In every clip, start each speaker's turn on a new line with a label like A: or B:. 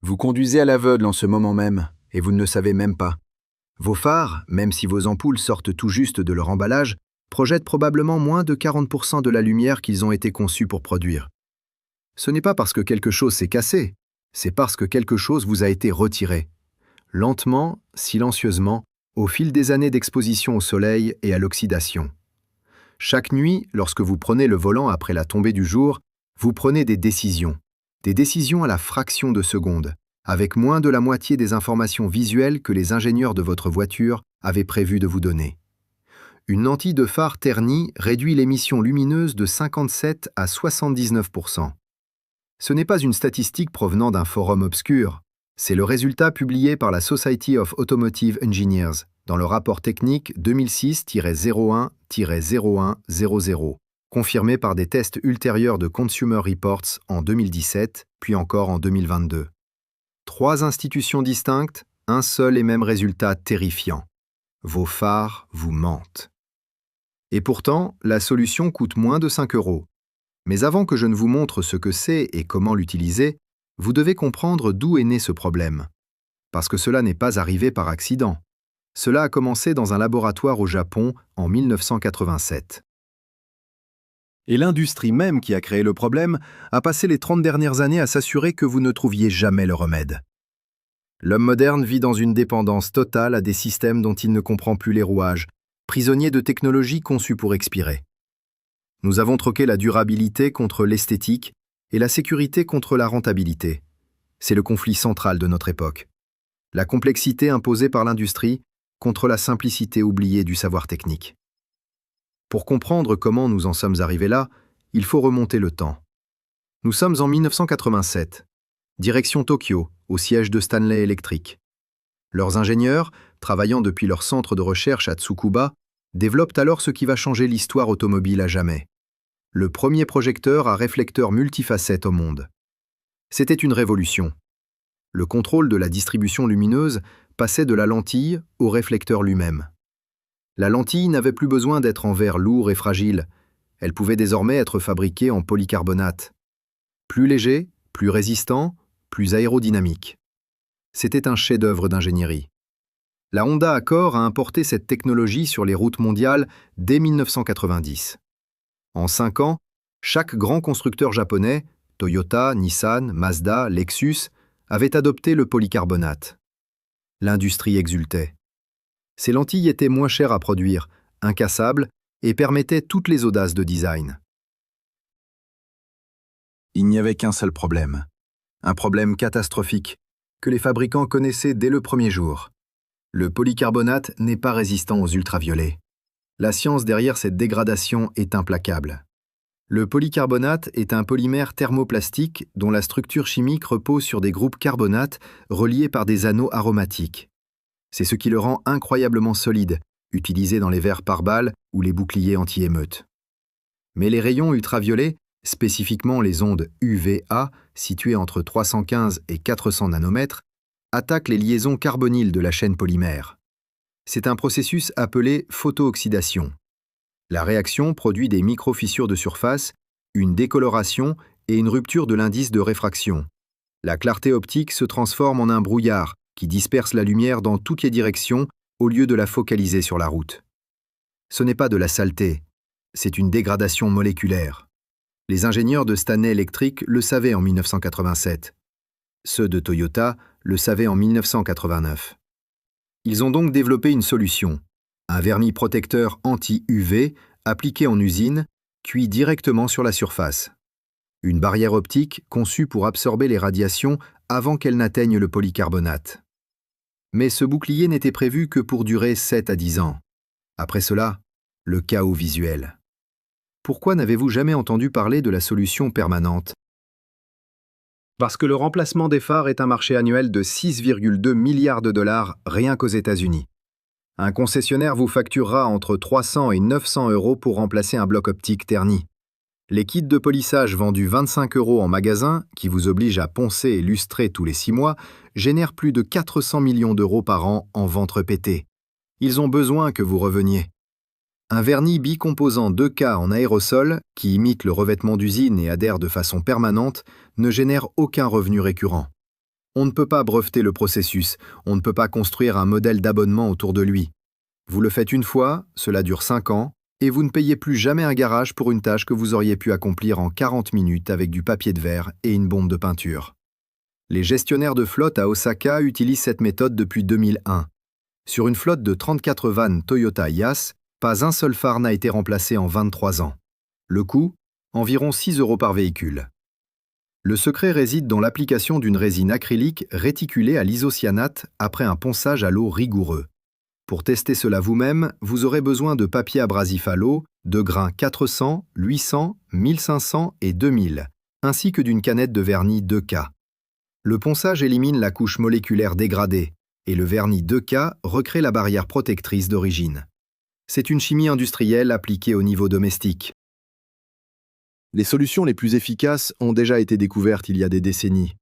A: Vous conduisez à l'aveugle en ce moment même, et vous ne le savez même pas. Vos phares, même si vos ampoules sortent tout juste de leur emballage, projettent probablement moins de 40% de la lumière qu'ils ont été conçus pour produire. Ce n'est pas parce que quelque chose s'est cassé, c'est parce que quelque chose vous a été retiré. Lentement, silencieusement, au fil des années d'exposition au soleil et à l'oxydation. Chaque nuit, lorsque vous prenez le volant après la tombée du jour, vous prenez des décisions à la fraction de seconde, avec moins de la moitié des informations visuelles que les ingénieurs de votre voiture avaient prévu de vous donner. Une lentille de phare ternie réduit l'émission lumineuse de 57 à 79%. Ce n'est pas une statistique provenant d'un forum obscur, c'est le résultat publié par la Society of Automotive Engineers dans le rapport technique 2006-01-0100, confirmé par des tests ultérieurs de Consumer Reports en 2017, puis encore en 2022. 3 institutions distinctes, un seul et même résultat terrifiant. Vos phares vous mentent. Et pourtant, la solution coûte moins de 5 €. Mais avant que je ne vous montre ce que c'est et comment l'utiliser, vous devez comprendre d'où est né ce problème. Parce que cela n'est pas arrivé par accident. Cela a commencé dans un laboratoire au Japon en 1987. Et l'industrie même qui a créé le problème a passé les 30 dernières années à s'assurer que vous ne trouviez jamais le remède. L'homme moderne vit dans une dépendance totale à des systèmes dont il ne comprend plus les rouages, prisonnier de technologies conçues pour expirer. Nous avons troqué la durabilité contre l'esthétique et la sécurité contre la rentabilité. C'est le conflit central de notre époque. La complexité imposée par l'industrie contre la simplicité oubliée du savoir technique. Pour comprendre comment nous en sommes arrivés là, il faut remonter le temps. Nous sommes en 1987. Direction Tokyo, au siège de Stanley Electric. Leurs ingénieurs, travaillant depuis leur centre de recherche à Tsukuba, développent alors ce qui va changer l'histoire automobile à jamais. Le premier projecteur à réflecteur multifacette au monde. C'était une révolution. Le contrôle de la distribution lumineuse passait de la lentille au réflecteur lui-même. La lentille n'avait plus besoin d'être en verre lourd et fragile. Elle pouvait désormais être fabriquée en polycarbonate. Plus léger, plus résistant, plus aérodynamique. C'était un chef-d'œuvre d'ingénierie. La Honda Accord a importé cette technologie sur les routes mondiales dès 1990. En 5 ans, chaque grand constructeur japonais, Toyota, Nissan, Mazda, Lexus, avait adopté le polycarbonate. L'industrie exultait. Ces lentilles étaient moins chères à produire, incassables, et permettaient toutes les audaces de design. Il n'y avait qu'un seul problème. Un problème catastrophique, que les fabricants connaissaient dès le premier jour. Le polycarbonate n'est pas résistant aux ultraviolets. La science derrière cette dégradation est implacable. Le polycarbonate est un polymère thermoplastique dont la structure chimique repose sur des groupes carbonates reliés par des anneaux aromatiques. C'est ce qui le rend incroyablement solide, utilisé dans les verres pare-balles ou les boucliers anti-émeute. Mais les rayons ultraviolets, spécifiquement les ondes UVA, situées entre 315 et 400 nanomètres, attaquent les liaisons carbonyles de la chaîne polymère. C'est un processus appelé photooxydation. La réaction produit des micro-fissures de surface, une décoloration et une rupture de l'indice de réfraction. La clarté optique se transforme en un brouillard qui disperse la lumière dans toutes les directions au lieu de la focaliser sur la route. Ce n'est pas de la saleté, c'est une dégradation moléculaire. Les ingénieurs de Stanley Electric le savaient en 1987. Ceux de Toyota le savaient en 1989. Ils ont donc développé une solution, un vernis protecteur anti-UV appliqué en usine, cuit directement sur la surface. Une barrière optique conçue pour absorber les radiations avant qu'elles n'atteignent le polycarbonate. Mais ce bouclier n'était prévu que pour durer 7 à 10 ans. Après cela, le chaos visuel. Pourquoi n'avez-vous jamais entendu parler de la solution permanente ? Parce que le remplacement des phares est un marché annuel de 6,2 milliards de dollars rien qu'aux États-Unis. Un concessionnaire vous facturera entre 300 et 900 € pour remplacer un bloc optique terni. Les kits de polissage vendus 25 € en magasin, qui vous obligent à poncer et lustrer tous les 6 mois, génèrent plus de 400 millions d'euros par an en ventes répétées. Ils ont besoin que vous reveniez. Un vernis bicomposant 2K en aérosol, qui imite le revêtement d'usine et adhère de façon permanente, ne génère aucun revenu récurrent. On ne peut pas breveter le processus, on ne peut pas construire un modèle d'abonnement autour de lui. Vous le faites une fois, cela dure 5 ans, et vous ne payez plus jamais un garage pour une tâche que vous auriez pu accomplir en 40 minutes avec du papier de verre et une bombe de peinture. Les gestionnaires de flotte à Osaka utilisent cette méthode depuis 2001. Sur une flotte de 34 vannes Toyota Yaris, pas un seul phare n'a été remplacé en 23 ans. Le coût, environ 6 € par véhicule. Le secret réside dans l'application d'une résine acrylique réticulée à l'isocyanate après un ponçage à l'eau rigoureux. Pour tester cela vous-même, vous aurez besoin de papier abrasif à l'eau, de grains 400, 800, 1500 et 2000, ainsi que d'une canette de vernis 2K. Le ponçage élimine la couche moléculaire dégradée, et le vernis 2K recrée la barrière protectrice d'origine. C'est une chimie industrielle appliquée au niveau domestique. Les solutions les plus efficaces ont déjà été découvertes il y a des décennies,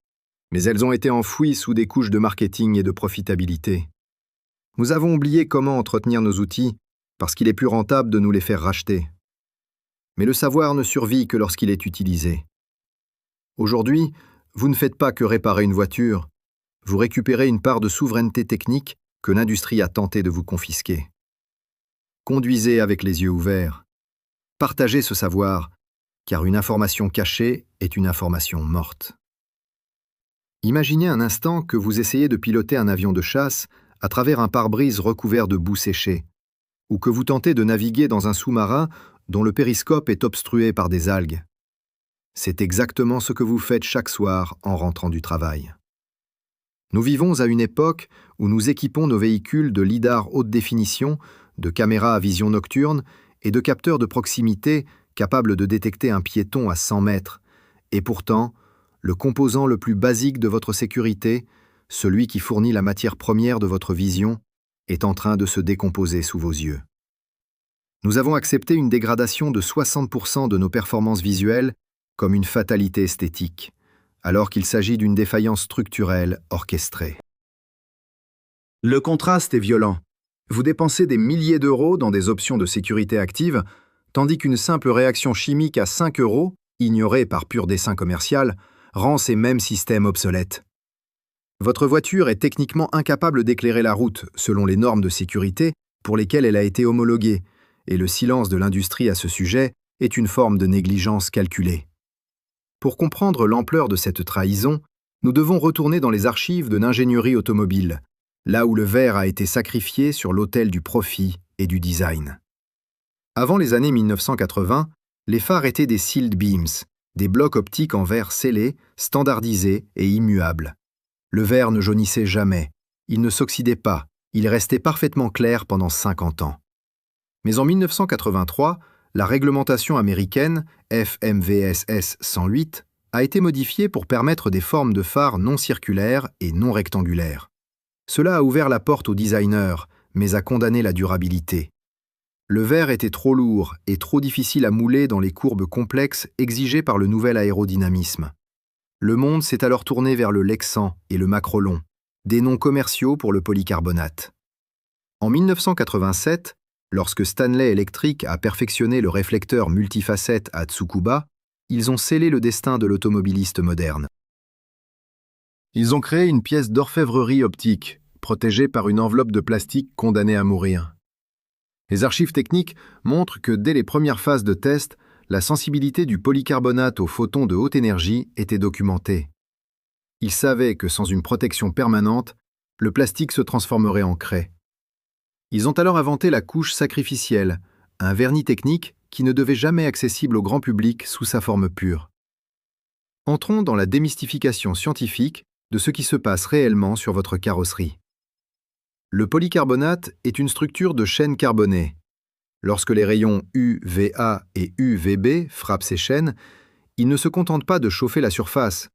A: mais elles ont été enfouies sous des couches de marketing et de profitabilité. Nous avons oublié comment entretenir nos outils parce qu'il est plus rentable de nous les faire racheter. Mais le savoir ne survit que lorsqu'il est utilisé. Aujourd'hui, vous ne faites pas que réparer une voiture, vous récupérez une part de souveraineté technique que l'industrie a tenté de vous confisquer. Conduisez avec les yeux ouverts. Partagez ce savoir, car une information cachée est une information morte. Imaginez un instant que vous essayez de piloter un avion de chasse à travers un pare-brise recouvert de boue séchée, ou que vous tentez de naviguer dans un sous-marin dont le périscope est obstrué par des algues. C'est exactement ce que vous faites chaque soir en rentrant du travail. Nous vivons à une époque où nous équipons nos véhicules de lidar haute définition, de caméras à vision nocturne et de capteurs de proximité capables de détecter un piéton à 100 mètres. Et pourtant, le composant le plus basique de votre sécurité, celui qui fournit la matière première de votre vision, est en train de se décomposer sous vos yeux. Nous avons accepté une dégradation de 60% de nos performances visuelles comme une fatalité esthétique, alors qu'il s'agit d'une défaillance structurelle orchestrée. Le contraste est violent. Vous dépensez des milliers d'euros dans des options de sécurité active, tandis qu'une simple réaction chimique à 5 €, ignorée par pur dessein commercial, rend ces mêmes systèmes obsolètes. Votre voiture est techniquement incapable d'éclairer la route selon les normes de sécurité pour lesquelles elle a été homologuée, et le silence de l'industrie à ce sujet est une forme de négligence calculée. Pour comprendre l'ampleur de cette trahison, nous devons retourner dans les archives de l'ingénierie automobile, là où le verre a été sacrifié sur l'autel du profit et du design. Avant les années 1980, les phares étaient des sealed beams, des blocs optiques en verre scellé, standardisés et immuables. Le verre ne jaunissait jamais, il ne s'oxydait pas, il restait parfaitement clair pendant 50 ans. Mais en 1983, la réglementation américaine FMVSS 108 a été modifiée pour permettre des formes de phares non circulaires et non rectangulaires. Cela a ouvert la porte aux designers, mais a condamné la durabilité. Le verre était trop lourd et trop difficile à mouler dans les courbes complexes exigées par le nouvel aérodynamisme. Le monde s'est alors tourné vers le Lexan et le Macrolon, des noms commerciaux pour le polycarbonate. En 1987, lorsque Stanley Electric a perfectionné le réflecteur multifacette à Tsukuba, ils ont scellé le destin de l'automobiliste moderne. Ils ont créé une pièce d'orfèvrerie optique, protégée par une enveloppe de plastique condamnée à mourir. Les archives techniques montrent que dès les premières phases de test, la sensibilité du polycarbonate aux photons de haute énergie était documentée. Ils savaient que sans une protection permanente, le plastique se transformerait en craie. Ils ont alors inventé la couche sacrificielle, un vernis technique qui ne devait jamais accessible au grand public sous sa forme pure. Entrons dans la démystification scientifique de ce qui se passe réellement sur votre carrosserie. Le polycarbonate est une structure de chaînes carbonées. Lorsque les rayons UVA et UVB frappent ces chaînes, ils ne se contentent pas de chauffer la surface,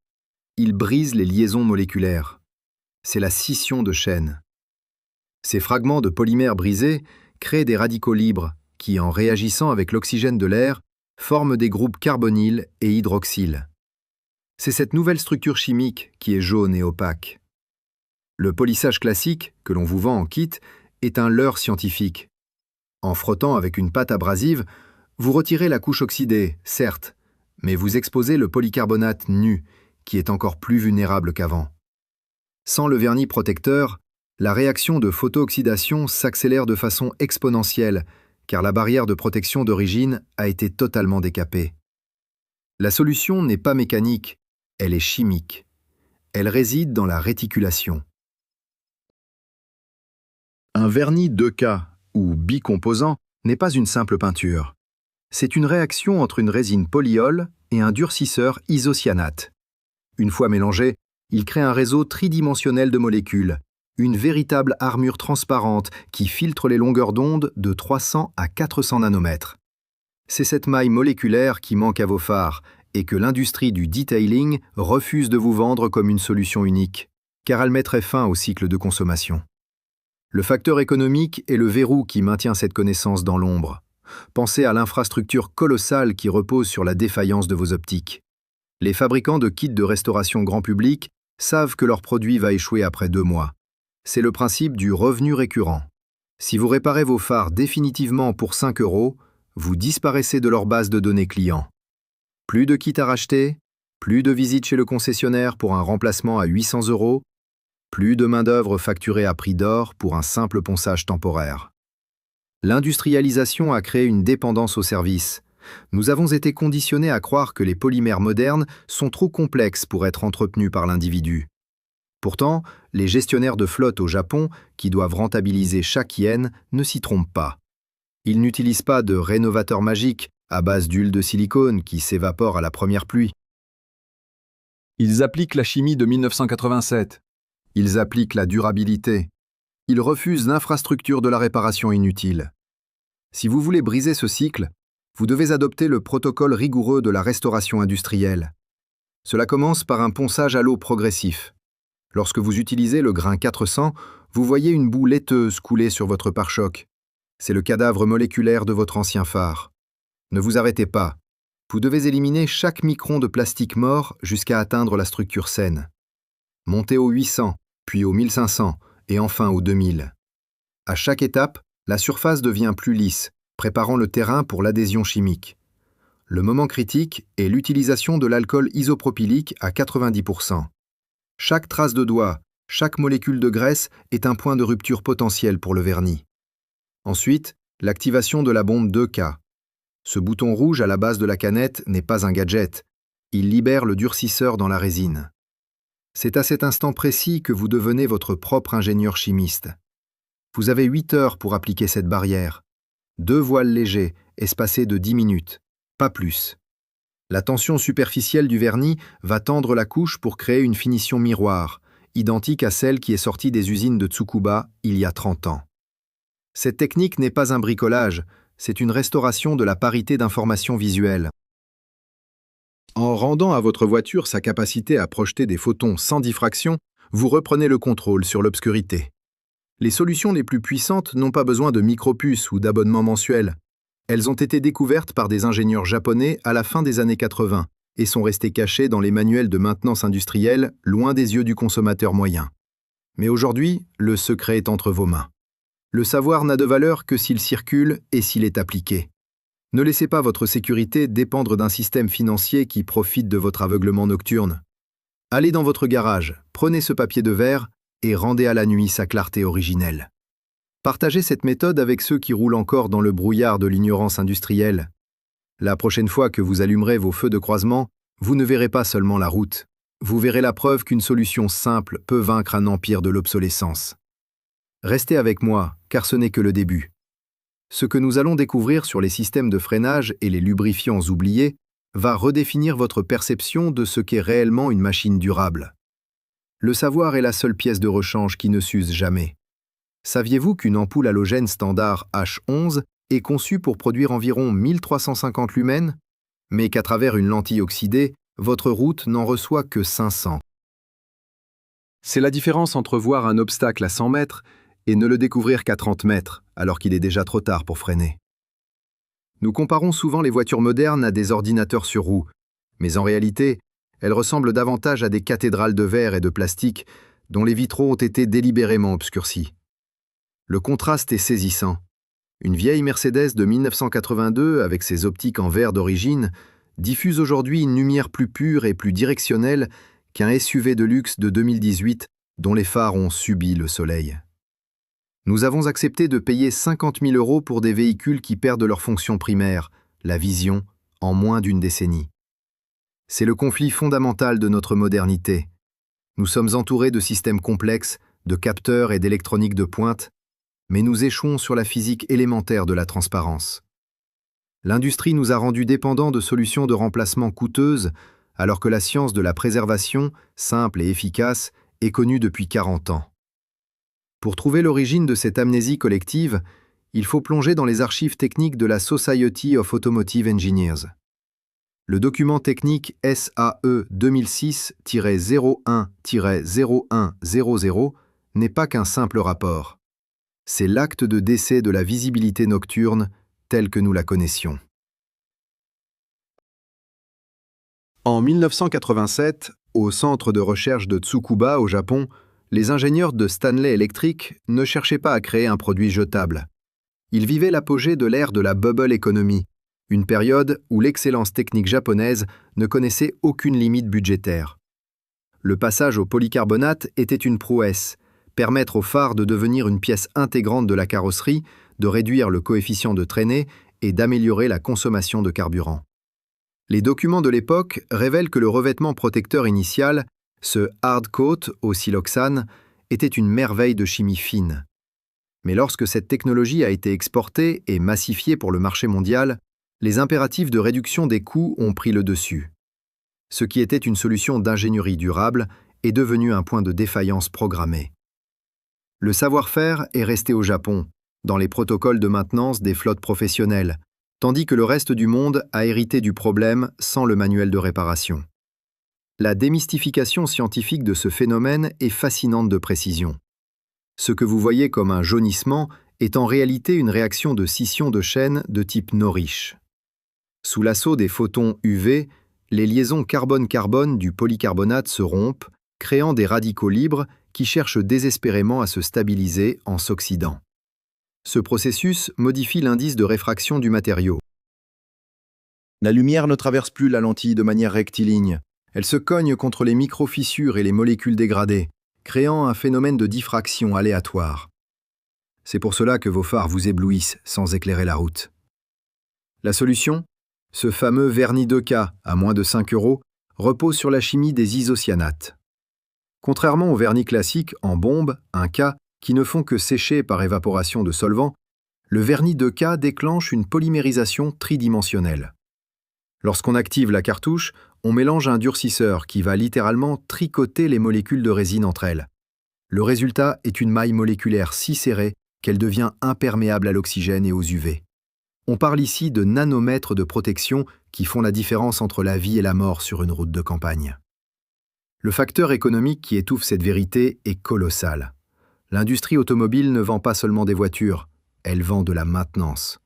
A: ils brisent les liaisons moléculaires. C'est la scission de chaînes. Ces fragments de polymères brisés créent des radicaux libres qui, en réagissant avec l'oxygène de l'air, forment des groupes carbonyles et hydroxyles. C'est cette nouvelle structure chimique qui est jaune et opaque. Le polissage classique, que l'on vous vend en kit, est un leurre scientifique. En frottant avec une pâte abrasive, vous retirez la couche oxydée, certes, mais vous exposez le polycarbonate nu, qui est encore plus vulnérable qu'avant. Sans le vernis protecteur, la réaction de photooxydation s'accélère de façon exponentielle, car la barrière de protection d'origine a été totalement décapée. La solution n'est pas mécanique, elle est chimique. Elle réside dans la réticulation. Un vernis 2K ou bicomposant n'est pas une simple peinture. C'est une réaction entre une résine polyol et un durcisseur isocyanate. Une fois mélangés, ils créent un réseau tridimensionnel de molécules, une véritable armure transparente qui filtre les longueurs d'onde de 300 à 400 nanomètres. C'est cette maille moléculaire qui manque à vos phares et que l'industrie du detailing refuse de vous vendre comme une solution unique, car elle mettrait fin au cycle de consommation. Le facteur économique est le verrou qui maintient cette connaissance dans l'ombre. Pensez à l'infrastructure colossale qui repose sur la défaillance de vos optiques. Les fabricants de kits de restauration grand public savent que leur produit va échouer après 2 mois. C'est le principe du revenu récurrent. Si vous réparez vos phares définitivement pour 5 €, vous disparaissez de leur base de données clients. Plus de kits à racheter, plus de visites chez le concessionnaire pour un remplacement à 800 €, plus de main-d'œuvre facturée à prix d'or pour un simple ponçage temporaire. L'industrialisation a créé une dépendance au service. Nous avons été conditionnés à croire que les polymères modernes sont trop complexes pour être entretenus par l'individu. Pourtant, les gestionnaires de flotte au Japon, qui doivent rentabiliser chaque yen, ne s'y trompent pas. Ils n'utilisent pas de rénovateur magique à base d'huile de silicone qui s'évapore à la première pluie.
B: Ils appliquent la chimie de 1987.
A: Ils appliquent la durabilité. Ils refusent l'infrastructure de la réparation inutile. Si vous voulez briser ce cycle, vous devez adopter le protocole rigoureux de la restauration industrielle. Cela commence par un ponçage à l'eau progressif. Lorsque vous utilisez le grain 400, vous voyez une boue laiteuse couler sur votre pare-choc. C'est le cadavre moléculaire de votre ancien phare. Ne vous arrêtez pas. Vous devez éliminer chaque micron de plastique mort jusqu'à atteindre la structure saine. Montez au 800, puis au 1500 et enfin au 2000. À chaque étape, la surface devient plus lisse, préparant le terrain pour l'adhésion chimique. Le moment critique est l'utilisation de l'alcool isopropylique à 90%. Chaque trace de doigt, chaque molécule de graisse est un point de rupture potentiel pour le vernis. Ensuite, l'activation de la bombe 2K. Ce bouton rouge à la base de la canette n'est pas un gadget. Il libère le durcisseur dans la résine. C'est à cet instant précis que vous devenez votre propre ingénieur chimiste. Vous avez 8 heures pour appliquer cette barrière. 2 voiles légers, espacés de 10 minutes, pas plus. La tension superficielle du vernis va tendre la couche pour créer une finition miroir, identique à celle qui est sortie des usines de Tsukuba il y a 30 ans. Cette technique n'est pas un bricolage, c'est une restauration de la parité d'information visuelle. En rendant à votre voiture sa capacité à projeter des photons sans diffraction, vous reprenez le contrôle sur l'obscurité. Les solutions les plus puissantes n'ont pas besoin de micropuces ou d'abonnements mensuels. Elles ont été découvertes par des ingénieurs japonais à la fin des années 80 et sont restées cachées dans les manuels de maintenance industrielle, loin des yeux du consommateur moyen. Mais aujourd'hui, le secret est entre vos mains. Le savoir n'a de valeur que s'il circule et s'il est appliqué. Ne laissez pas votre sécurité dépendre d'un système financier qui profite de votre aveuglement nocturne. Allez dans votre garage, prenez ce papier de verre et rendez à la nuit sa clarté originelle. Partagez cette méthode avec ceux qui roulent encore dans le brouillard de l'ignorance industrielle. La prochaine fois que vous allumerez vos feux de croisement, vous ne verrez pas seulement la route. Vous verrez la preuve qu'une solution simple peut vaincre un empire de l'obsolescence. Restez avec moi, car ce n'est que le début. Ce que nous allons découvrir sur les systèmes de freinage et les lubrifiants oubliés va redéfinir votre perception de ce qu'est réellement une machine durable. Le savoir est la seule pièce de rechange qui ne s'use jamais. Saviez-vous qu'une ampoule halogène standard H11 est conçue pour produire environ 1350 lumens, mais qu'à travers une lentille oxydée, votre route n'en reçoit que 500?
B: C'est la différence entre voir un obstacle à 100 mètres et ne le découvrir qu'à 30 mètres, alors qu'il est déjà trop tard pour freiner. Nous comparons souvent les voitures modernes à des ordinateurs sur roues, mais en réalité, elles ressemblent davantage à des cathédrales de verre et de plastique dont les vitraux ont été délibérément obscurcis. Le contraste est saisissant. Une vieille Mercedes de 1982, avec ses optiques en verre d'origine, diffuse aujourd'hui une lumière plus pure et plus directionnelle qu'un SUV de luxe de 2018 dont les phares ont subi le soleil. Nous avons accepté de payer 50 000 € pour des véhicules qui perdent leur fonction primaire, la vision, en moins d'une décennie. C'est le conflit fondamental de notre modernité. Nous sommes entourés de systèmes complexes, de capteurs et d'électronique de pointe, mais nous échouons sur la physique élémentaire de la transparence. L'industrie nous a rendus dépendants de solutions de remplacement coûteuses, alors que la science de la préservation, simple et efficace, est connue depuis 40 ans. Pour trouver l'origine de cette amnésie collective, il faut plonger dans les archives techniques de la Society of Automotive Engineers. Le document technique SAE 2006-01-0100 n'est pas qu'un simple rapport. C'est l'acte de décès de la visibilité nocturne telle que nous la connaissions. En 1987, au centre de recherche de Tsukuba au Japon, les ingénieurs de Stanley Electric ne cherchaient pas à créer un produit jetable. Ils vivaient l'apogée de l'ère de la bubble economy, une période où l'excellence technique japonaise ne connaissait aucune limite budgétaire. Le passage au polycarbonate était une prouesse, permettre au phare de devenir une pièce intégrante de la carrosserie, de réduire le coefficient de traînée et d'améliorer la consommation de carburant. Les documents de l'époque révèlent que le revêtement protecteur initial, ce hard coat au siloxane, était une merveille de chimie fine. Mais lorsque cette technologie a été exportée et massifiée pour le marché mondial, les impératifs de réduction des coûts ont pris le dessus. Ce qui était une solution d'ingénierie durable est devenu un point de défaillance programmé. Le savoir-faire est resté au Japon, dans les protocoles de maintenance des flottes professionnelles, tandis que le reste du monde a hérité du problème sans le manuel de réparation. La démystification scientifique de ce phénomène est fascinante de précision. Ce que vous voyez comme un jaunissement est en réalité une réaction de scission de chaînes de type Norrish. Sous l'assaut des photons UV, les liaisons carbone-carbone du polycarbonate se rompent, créant des radicaux libres qui cherchent désespérément à se stabiliser en s'oxydant. Ce processus modifie l'indice de réfraction du matériau. La lumière ne traverse plus la lentille de manière rectiligne. Elle se cogne contre les micro-fissures et les molécules dégradées, créant un phénomène de diffraction aléatoire. C'est pour cela que vos phares vous éblouissent sans éclairer la route. La solution ? Ce fameux vernis 2K, à moins de 5 €, repose sur la chimie des isocyanates. Contrairement au vernis classique en bombe, 1K, qui ne font que sécher par évaporation de solvant, le vernis 2K déclenche une polymérisation tridimensionnelle. Lorsqu'on active la cartouche, on mélange un durcisseur qui va littéralement tricoter les molécules de résine entre elles. Le résultat est une maille moléculaire si serrée qu'elle devient imperméable à l'oxygène et aux UV. On parle ici de nanomètres de protection qui font la différence entre la vie et la mort sur une route de campagne. Le facteur économique qui étouffe cette vérité est colossal. L'industrie automobile ne vend pas seulement des voitures, elle vend de la maintenance.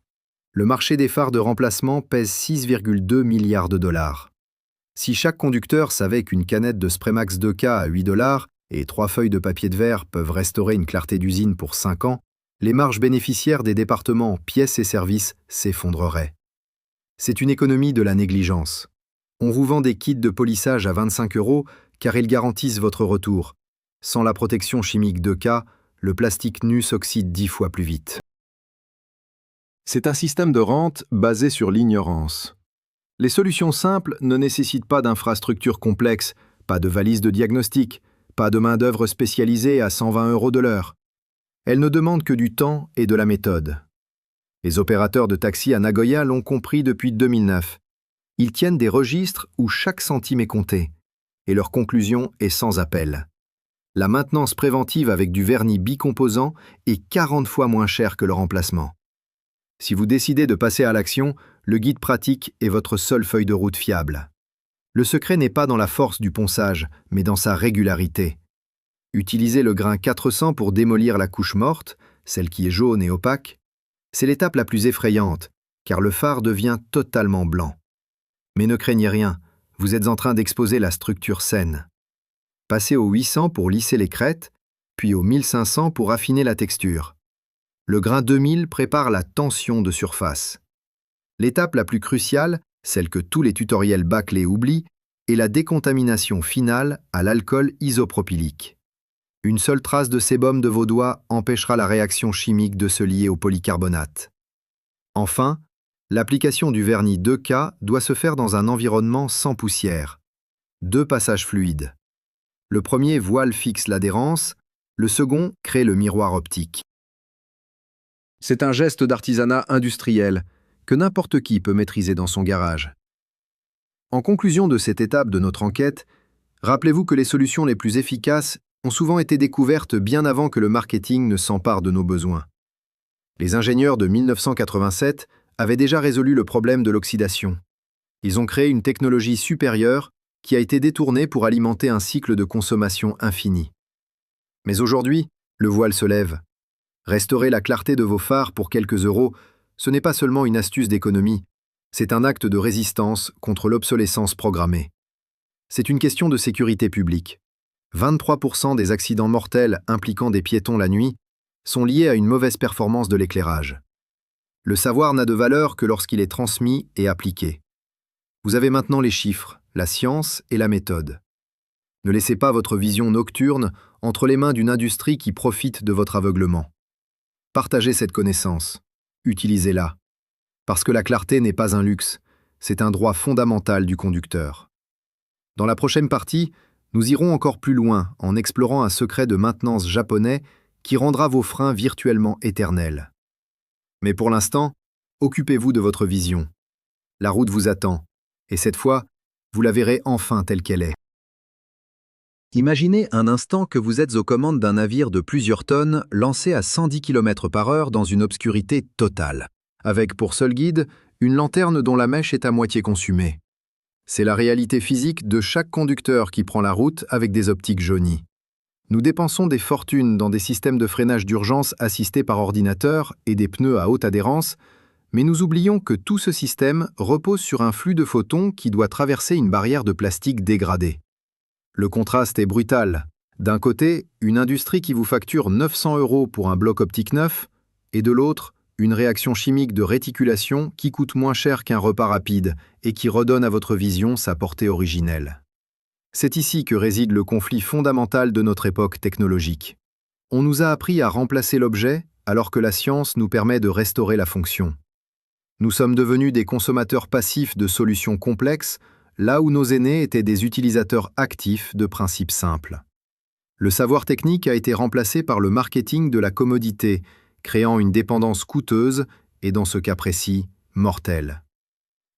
B: Le marché des phares de remplacement pèse 6,2 milliards de $. Si chaque conducteur savait qu'une canette de Spremax 2K à 8 $ et 3 feuilles de papier de verre peuvent restaurer une clarté d'usine pour 5 ans, les marges bénéficiaires des départements pièces et services s'effondreraient. C'est une économie de la négligence. On vous vend des kits de polissage à 25 € car ils garantissent votre retour. Sans la protection chimique 2K, le plastique nu s'oxyde 10 fois plus vite. C'est un système de rente basé sur l'ignorance. Les solutions simples ne nécessitent pas d'infrastructures complexes, pas de valises de diagnostic, pas de main-d'œuvre spécialisée à 120 € de l'heure. Elles ne demandent que du temps et de la méthode. Les opérateurs de taxi à Nagoya l'ont compris depuis 2009. Ils tiennent des registres où chaque centime est compté, et leur conclusion est sans appel. La maintenance préventive avec du vernis bicomposant est 40 fois moins chère que le remplacement. Si vous décidez de passer à l'action, le guide pratique est votre seule feuille de route fiable. Le secret n'est pas dans la force du ponçage, mais dans sa régularité. Utilisez le grain 400 pour démolir la couche morte, celle qui est jaune et opaque. C'est l'étape la plus effrayante, car le phare devient totalement blanc. Mais ne craignez rien, vous êtes en train d'exposer la structure saine. Passez au 800 pour lisser les crêtes, puis au 1500 pour affiner la texture. Le grain 2000 prépare la tension de surface. L'étape la plus cruciale, celle que tous les tutoriels bâclés oublient, est la décontamination finale à l'alcool isopropylique.
A: Une seule trace de sébum de vos doigts empêchera la réaction chimique de se lier au polycarbonate. Enfin, l'application du vernis 2K doit se faire dans un environnement sans poussière. 2 passages fluides. Le premier voile fixe l'adhérence, le second crée le miroir optique.
B: C'est un geste d'artisanat industriel que n'importe qui peut maîtriser dans son garage. En conclusion de cette étape de notre enquête, rappelez-vous que les solutions les plus efficaces ont souvent été découvertes bien avant que le marketing ne s'empare de nos besoins. Les ingénieurs de 1987 avaient déjà résolu le problème de l'oxydation. Ils ont créé une technologie supérieure qui a été détournée pour alimenter un cycle de consommation infini. Mais aujourd'hui, le voile se lève. Restaurer la clarté de vos phares pour quelques euros, ce n'est pas seulement une astuce d'économie, c'est un acte de résistance contre l'obsolescence programmée. C'est une question de sécurité publique. 23% des accidents mortels impliquant des piétons la nuit sont liés à une mauvaise performance de l'éclairage. Le savoir n'a de valeur que lorsqu'il est transmis et appliqué. Vous avez maintenant les chiffres, la science et la méthode. Ne laissez pas votre vision nocturne entre les mains d'une industrie qui profite de votre aveuglement. Partagez cette connaissance. Utilisez-la. Parce que la clarté n'est pas un luxe, c'est un droit fondamental du conducteur. Dans la prochaine partie, nous irons encore plus loin en explorant un secret de maintenance japonais qui rendra vos freins virtuellement éternels. Mais pour l'instant, occupez-vous de votre vision. La route vous attend, et cette fois, vous la verrez enfin telle qu'elle est. Imaginez un instant que vous êtes aux commandes d'un navire de plusieurs tonnes lancé à 110 km/h dans une obscurité totale, avec pour seul guide une lanterne dont la mèche est à moitié consumée. C'est la réalité physique de chaque conducteur qui prend la route avec des optiques jaunies. Nous dépensons des fortunes dans des systèmes de freinage d'urgence assistés par ordinateur et des pneus à haute adhérence, mais nous oublions que tout ce système repose sur un flux de photons qui doit traverser une barrière de plastique dégradée. Le contraste est brutal. D'un côté, une industrie qui vous facture 900 € pour un bloc optique neuf, et de l'autre, une réaction chimique de réticulation qui coûte moins cher qu'un repas rapide et qui redonne à votre vision sa portée originelle. C'est ici que réside le conflit fondamental de notre époque technologique. On nous a appris à remplacer l'objet alors que la science nous permet de restaurer la fonction. Nous sommes devenus des consommateurs passifs de solutions complexes, là où nos aînés étaient des utilisateurs actifs de principes simples. Le savoir technique a été remplacé par le marketing de la commodité, créant une dépendance coûteuse et, dans ce cas précis, mortelle.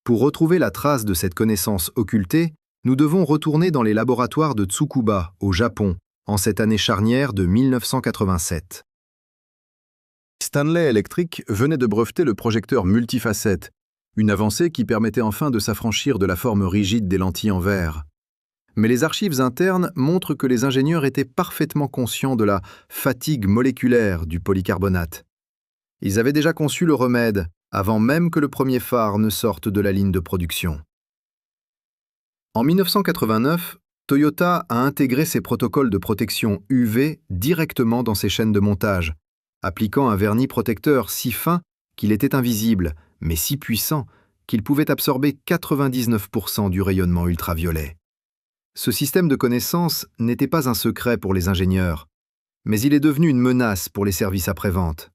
B: Pour retrouver la trace de cette connaissance occultée, nous devons retourner dans les laboratoires de Tsukuba, au Japon, en cette année charnière de 1987. Stanley Electric venait de breveter le projecteur multifacette, une avancée qui permettait enfin de s'affranchir de la forme rigide des lentilles en verre. Mais les archives internes montrent que les ingénieurs étaient parfaitement conscients de la fatigue moléculaire du polycarbonate. Ils avaient déjà conçu le remède, avant même que le premier phare ne sorte de la ligne de production. En 1989, Toyota a intégré ses protocoles de protection UV directement dans ses chaînes de montage, appliquant un vernis protecteur si fin qu'il était invisible, mais si puissant qu'il pouvait absorber 99% du rayonnement ultraviolet. Ce système de connaissance n'était pas un secret pour les ingénieurs, mais il est devenu une menace pour les services après-vente.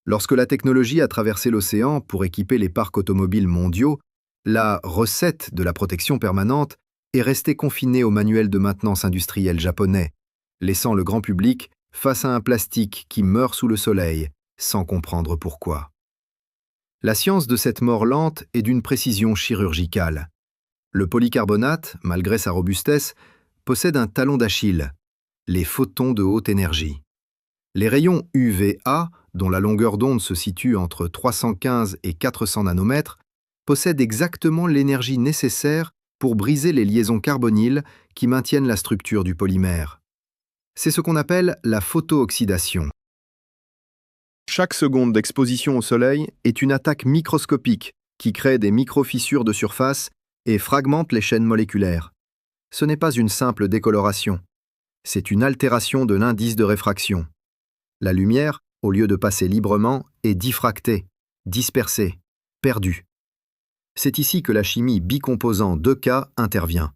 B: Lorsque la technologie a traversé l'océan pour équiper les parcs automobiles mondiaux, la recette de la protection permanente est restée confinée au manuel de maintenance industrielle japonais, laissant le grand public face à un plastique qui meurt sous le soleil, sans comprendre pourquoi. La science de cette mort lente est d'une précision chirurgicale. Le polycarbonate, malgré sa robustesse, possède un talon d'Achille, les photons de haute énergie. Les rayons UVA, dont la longueur d'onde se situe entre 315 et 400 nanomètres, possèdent exactement l'énergie nécessaire pour briser les liaisons carbonyles qui maintiennent la structure du polymère. C'est ce qu'on appelle la photooxydation. Chaque seconde d'exposition au soleil est une attaque microscopique qui crée des micro-fissures de surface et fragmente les chaînes moléculaires. Ce n'est pas une simple décoloration, c'est une altération de l'indice de réfraction. La lumière, au lieu de passer librement, est diffractée, dispersée, perdue. C'est ici que la chimie bicomposant 2K intervient.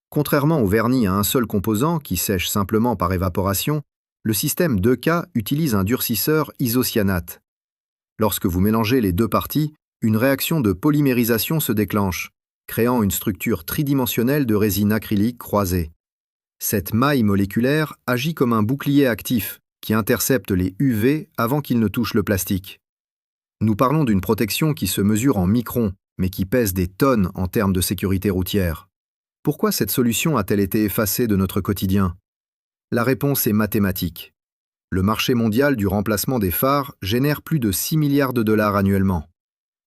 B: Contrairement au vernis à un seul composant qui sèche simplement par évaporation,
A: Le système 2K utilise un durcisseur isocyanate. Lorsque vous mélangez les deux parties, une réaction de polymérisation se déclenche, créant une structure tridimensionnelle de résine acrylique croisée. Cette maille moléculaire agit comme un bouclier actif qui intercepte les UV avant qu'ils ne touchent le plastique. Nous parlons d'une protection qui se mesure en microns, mais qui pèse des tonnes en termes de sécurité routière. Pourquoi cette solution a-t-elle été effacée de notre quotidien? La réponse est mathématique. Le marché mondial du remplacement des phares génère plus de 6 milliards de dollars annuellement.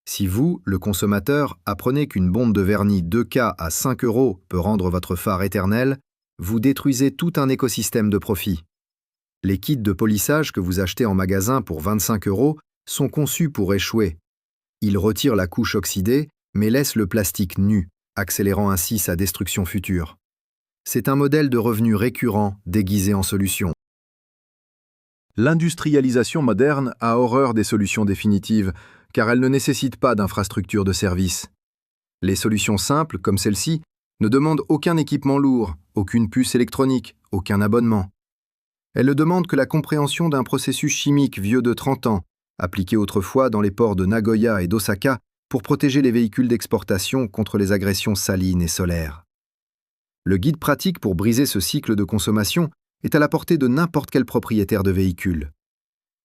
A: Si vous, le consommateur, apprenez qu'une bombe de vernis 2K à 5 € peut rendre votre phare éternel, vous détruisez tout un écosystème de profit. Les kits de polissage que vous achetez en magasin pour 25 € sont conçus pour échouer. Ils retirent la couche oxydée, mais laissent le plastique nu, accélérant ainsi sa destruction future. C'est un modèle de revenu récurrent déguisé en solution.
B: L'industrialisation moderne a horreur des solutions définitives, car elle ne nécessite pas d'infrastructure de service. Les solutions simples, comme celle-ci, ne demandent aucun équipement lourd, aucune puce électronique, aucun abonnement. Elles ne demandent que la compréhension d'un processus chimique vieux de 30 ans, appliqué autrefois dans les ports de Nagoya et d'Osaka pour protéger les véhicules d'exportation contre les agressions salines et solaires. Le guide pratique pour briser ce cycle de consommation est à la portée de n'importe quel propriétaire de véhicule.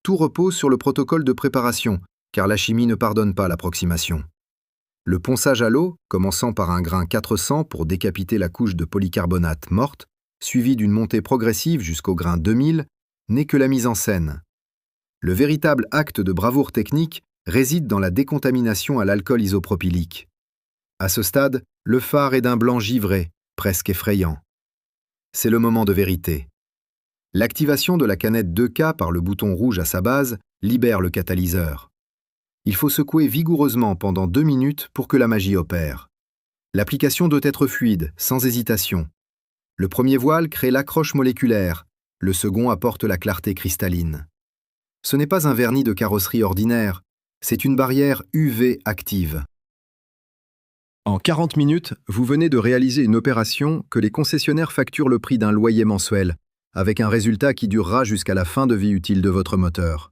B: Tout repose sur le protocole de préparation, car la chimie ne pardonne pas l'approximation. Le ponçage à l'eau, commençant par un grain 400 pour décapiter la couche de polycarbonate morte, suivi d'une montée progressive jusqu'au grain 2000, n'est que la mise en scène. Le véritable acte de bravoure technique réside dans la décontamination à l'alcool isopropylique. À ce stade, le phare est d'un blanc givré, presque effrayant. C'est le moment de vérité. L'activation de la canette 2K par le bouton rouge à sa base libère le catalyseur. Il faut secouer vigoureusement pendant 2 minutes pour que la magie opère. L'application doit être fluide, sans hésitation. Le premier voile crée l'accroche moléculaire, le second apporte la clarté cristalline. Ce n'est pas un vernis de carrosserie ordinaire, c'est une barrière UV active. En 40 minutes, vous venez de réaliser une opération que les concessionnaires facturent le prix d'un loyer mensuel, avec un résultat qui durera jusqu'à la fin de vie utile de votre moteur.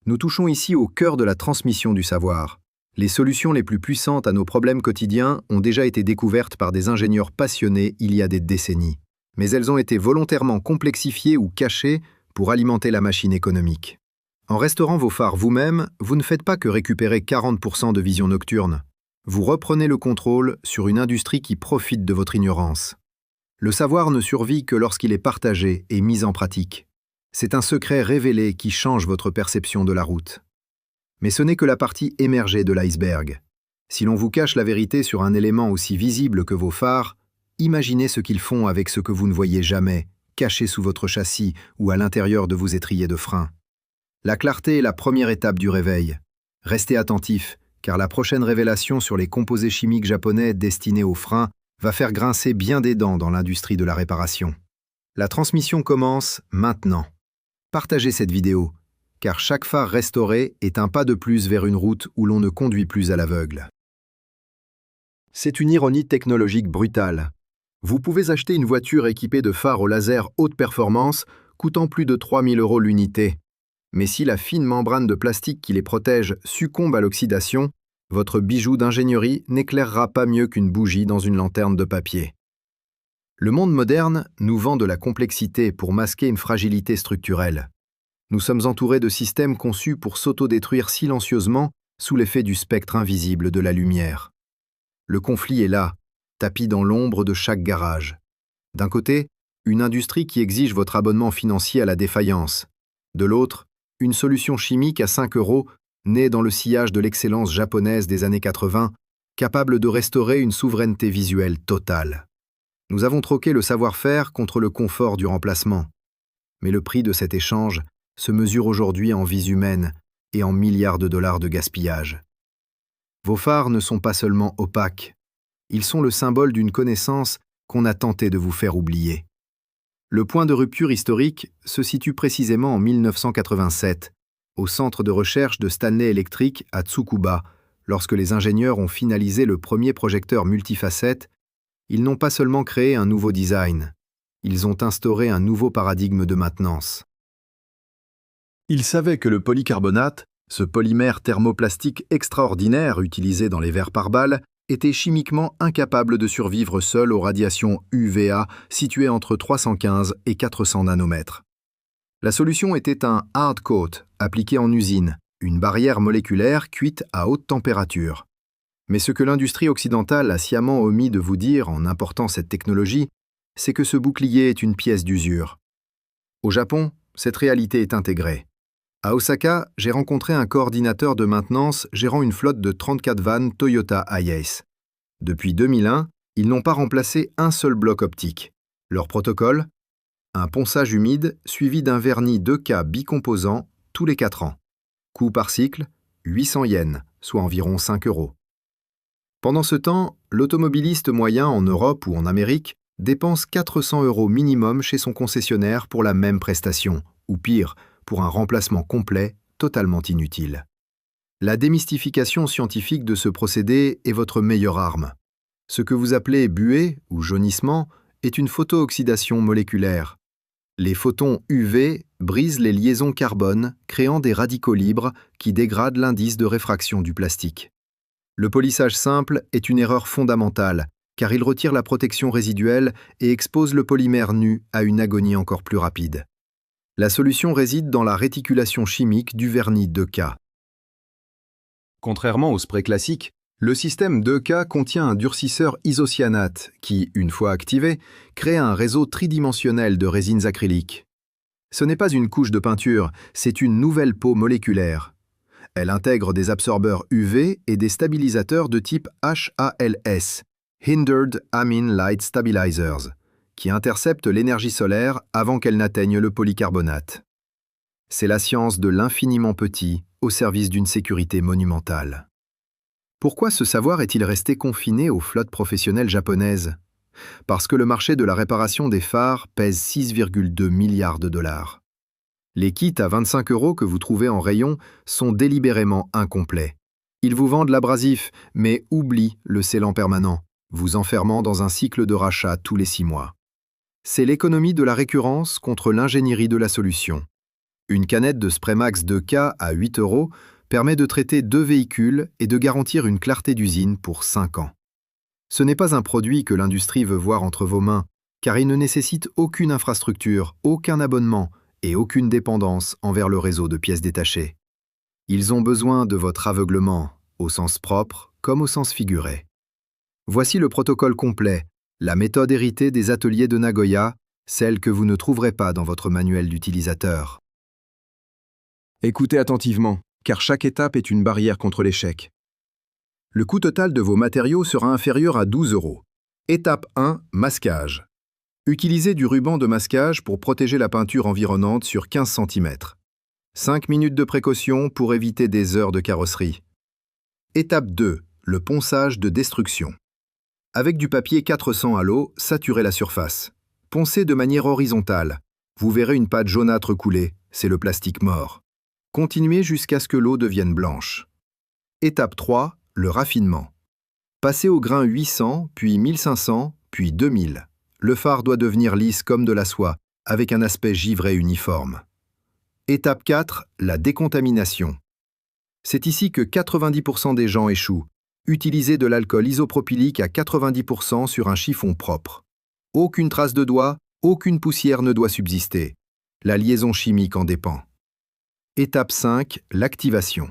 B: Nous touchons ici au cœur de la transmission du savoir. Les solutions les plus puissantes à nos problèmes quotidiens ont déjà été découvertes par des ingénieurs passionnés il y a des décennies. Mais elles ont été volontairement complexifiées ou cachées pour alimenter la machine économique. En restaurant vos phares vous-même, vous ne faites pas que récupérer 40% de vision nocturne. Vous reprenez le contrôle sur une industrie qui profite de votre ignorance. Le savoir ne survit que lorsqu'il est partagé et mis en pratique. C'est un secret révélé qui change votre perception de la route. Mais ce n'est que la partie émergée de l'iceberg. Si l'on vous cache la vérité sur un élément aussi visible que vos phares, imaginez ce qu'ils font avec ce que vous ne voyez jamais, caché sous votre châssis ou à l'intérieur de vos étriers de frein. La clarté est la première étape du réveil. Restez attentifs, car la prochaine révélation sur les composés chimiques japonais destinés aux freins va faire grincer bien des dents dans l'industrie de la réparation. La transmission commence maintenant. Partagez cette vidéo, car chaque phare restauré est un pas de plus vers une route où l'on ne conduit plus à l'aveugle. C'est une ironie technologique brutale. Vous pouvez acheter une voiture équipée de phares au laser haute performance, coûtant plus de 3 000 € l'unité. Mais si la fine membrane de plastique qui les protège succombe à l'oxydation, votre bijou d'ingénierie n'éclairera pas mieux qu'une bougie dans une lanterne de papier. Le monde moderne nous vend de la complexité pour masquer une fragilité structurelle. Nous sommes entourés de systèmes conçus pour s'autodétruire silencieusement sous l'effet du spectre invisible de la lumière. Le conflit est là, tapi dans l'ombre de chaque garage. D'un côté, une industrie qui exige votre abonnement financier à la défaillance. De l'autre, une solution chimique à 5 € née dans le sillage de l'excellence japonaise des années 80, capable de restaurer une souveraineté visuelle totale. Nous avons troqué le savoir-faire contre le confort du remplacement. Mais le prix de cet échange se mesure aujourd'hui en vies humaines et en milliards de dollars de gaspillage. Vos phares ne sont pas seulement opaques, ils sont le symbole d'une connaissance qu'on a tenté de vous faire oublier. Le point de rupture historique se situe précisément en 1987, au centre de recherche de Stanley Electric à Tsukuba. Lorsque les ingénieurs ont finalisé le premier projecteur multifacette, ils n'ont pas seulement créé un nouveau design, ils ont instauré un nouveau paradigme de maintenance. Ils savaient que le polycarbonate, ce polymère thermoplastique extraordinaire utilisé dans les verres par balles, était chimiquement incapable de survivre seul aux radiations UVA situées entre 315 et 400 nanomètres. La solution était un hard coat appliqué en usine, une barrière moléculaire cuite à haute température. Mais ce que l'industrie occidentale a sciemment omis de vous dire en important cette technologie, c'est que ce bouclier est une pièce d'usure. Au Japon, cette réalité est intégrée. À Osaka, j'ai rencontré un coordinateur de maintenance gérant une flotte de 34 vannes Toyota Hiace. Depuis 2001, ils n'ont pas remplacé un seul bloc optique. Leur protocole ? Un ponçage humide suivi d'un vernis 2K bicomposant tous les 4 ans. Coût par cycle, 800 yens, soit environ 5 €. Pendant ce temps, l'automobiliste moyen en Europe ou en Amérique dépense 400 € minimum chez son concessionnaire pour la même prestation, ou pire, pour un remplacement complet, totalement inutile. La démystification scientifique de ce procédé est votre meilleure arme. Ce que vous appelez buée ou jaunissement est une photooxydation moléculaire. Les photons UV brisent les liaisons carbone, créant des radicaux libres qui dégradent l'indice de réfraction du plastique. Le polissage simple est une erreur fondamentale, car il retire la protection résiduelle et expose le polymère nu à une agonie encore plus rapide. La solution réside dans la réticulation chimique du vernis 2K. Contrairement au spray classique, le système 2K contient un durcisseur isocyanate qui, une fois activé, crée un réseau tridimensionnel de résines acryliques. Ce n'est pas une couche de peinture, c'est une nouvelle peau moléculaire. Elle intègre des absorbeurs UV et des stabilisateurs de type HALS, Hindered Amine Light Stabilizers, qui interceptent l'énergie solaire avant qu'elle n'atteigne le polycarbonate. C'est la science de l'infiniment petit au service d'une sécurité monumentale. Pourquoi ce savoir est-il resté confiné aux flottes professionnelles japonaises ? Parce que le marché de la réparation des phares pèse 6,2 milliards de dollars. Les kits à 25 € que vous trouvez en rayon sont délibérément incomplets. Ils vous vendent l'abrasif, mais oublient le scellant permanent, vous enfermant dans un cycle de rachat tous les 6 mois. C'est l'économie de la récurrence contre l'ingénierie de la solution. Une canette de Spraymax 2K à 8 € permet de traiter 2 véhicules et de garantir une clarté d'usine pour 5 ans. Ce n'est pas un produit que l'industrie veut voir entre vos mains, car il ne nécessite aucune infrastructure, aucun abonnement et aucune dépendance envers le réseau de pièces détachées. Ils ont besoin de votre aveuglement, au sens propre comme au sens figuré. Voici le protocole complet, la méthode héritée des ateliers de Nagoya, celle que vous ne trouverez pas dans votre manuel d'utilisateur. Écoutez attentivement, car chaque étape est une barrière contre l'échec. Le coût total de vos matériaux sera inférieur à 12 €. Étape 1, masquage. Utilisez du ruban de masquage pour protéger la peinture environnante sur 15 cm. 5 minutes de précaution pour éviter des heures de carrosserie. Étape 2, le ponçage de destruction. Avec du papier 400 à l'eau, saturez la surface. Poncez de manière horizontale. Vous verrez une pâte jaunâtre couler, c'est le plastique mort. Continuez jusqu'à ce que l'eau devienne blanche. Étape 3, le raffinement. Passez au grain 800, puis 1500, puis 2000. Le phare doit devenir lisse comme de la soie, avec un aspect givré uniforme. Étape 4, la décontamination. C'est ici que 90% des gens échouent. Utilisez de l'alcool isopropylique à 90% sur un chiffon propre. Aucune trace de doigt, aucune poussière ne doit subsister. La liaison chimique en dépend. Étape 5, l'activation.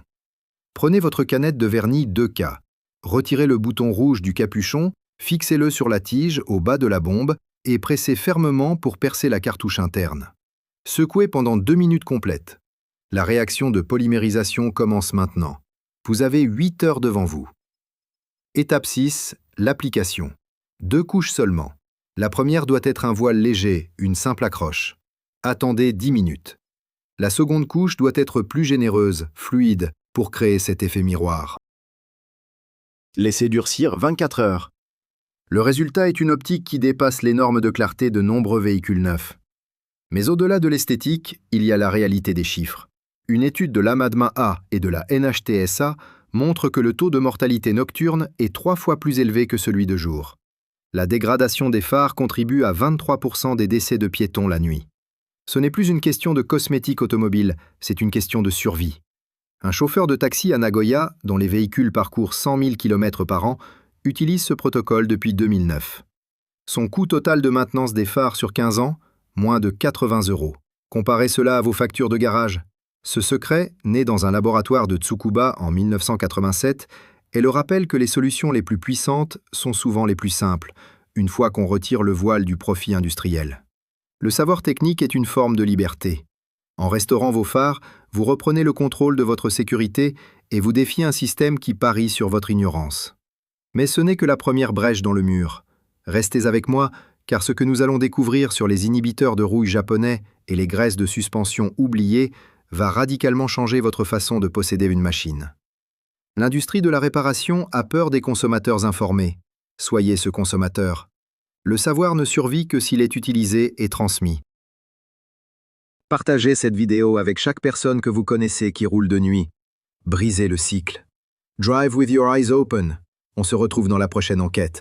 B: Prenez votre canette de vernis 2K. Retirez le bouton rouge du capuchon, fixez-le sur la tige au bas de la bombe et pressez fermement pour percer la cartouche interne. Secouez pendant 2 minutes complètes. La réaction de polymérisation commence maintenant. Vous avez 8 heures devant vous. Étape 6, l'application. 2 couches seulement. La première doit être un voile léger, une simple accroche. Attendez 10 minutes. La seconde couche doit être plus généreuse, fluide, pour créer cet effet miroir.
C: Laissez durcir 24 heures.
B: Le résultat est une optique qui dépasse les normes de clarté de nombreux véhicules neufs. Mais au-delà de l'esthétique, il y a la réalité des chiffres. Une étude de l'AMADMA-A et de la NHTSA montre que le taux de mortalité nocturne est 3 fois plus élevé que celui de jour. La dégradation des phares contribue à 23% des décès de piétons la nuit.
A: Ce n'est plus une question de cosmétique automobile, c'est une question de survie. Un chauffeur de taxi à Nagoya, dont les véhicules parcourent 100 000 km par an, utilise ce protocole depuis 2009. Son coût total de maintenance des phares sur 15 ans, moins de 80 €. Comparez cela à vos factures de garage. Ce secret, né dans un laboratoire de Tsukuba en 1987, est le rappel que les solutions les plus puissantes sont souvent les plus simples, une fois qu'on retire le voile du profit industriel. Le savoir technique est une forme de liberté. En restaurant vos phares, vous reprenez le contrôle de votre sécurité et vous défiez un système qui parie sur votre ignorance. Mais ce n'est que la première brèche dans le mur. Restez avec moi, car ce que nous allons découvrir sur les inhibiteurs de rouille japonais et les graisses de suspension oubliées va radicalement changer votre façon de posséder une machine. L'industrie de la réparation a peur des consommateurs informés. Soyez ce consommateur. Le savoir ne survit que s'il est utilisé et transmis. Partagez cette vidéo avec chaque personne que vous connaissez qui roule de nuit. Brisez le cycle. Drive with your eyes open. On se retrouve dans la prochaine enquête.